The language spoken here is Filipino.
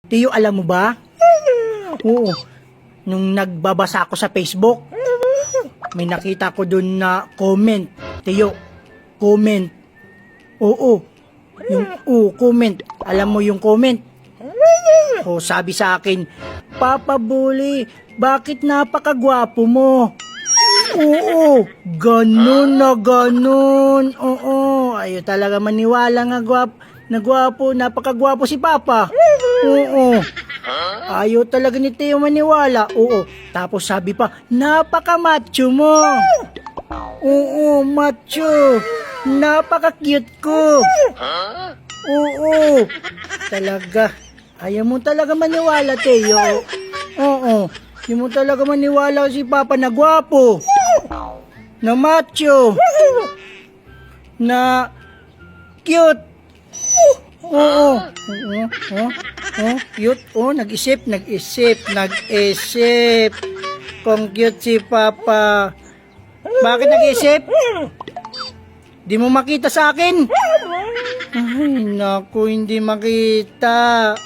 Tiyo, alam mo ba? Oo. Nung nagbabasa ako sa Facebook, may nakita ko dun na comment. Tiyo, comment. Oo. Comment. Alam mo yung comment? O, sabi sa akin, Papa Bully, bakit napakagwapo mo? Oo, ganun na ganun. Oo, ayaw talaga maniwala nga gwapo, napakagwapo si Papa. Oo. Ayaw talaga ni Teo maniwala. Oo. Tapos sabi pa, napaka-macho mo. Oo, macho. Napaka-cute ko. Oo. Talaga. Ayaw mo talaga maniwala, Teo. Oo. Hindi mo talaga maniwala si Papa na gwapo. Na macho. Na cute. Oo. Cute. Nag-isip. Kung cute si Papa. Bakit nag-isip? Di mo makita sa akin? Ay, naku, hindi makita.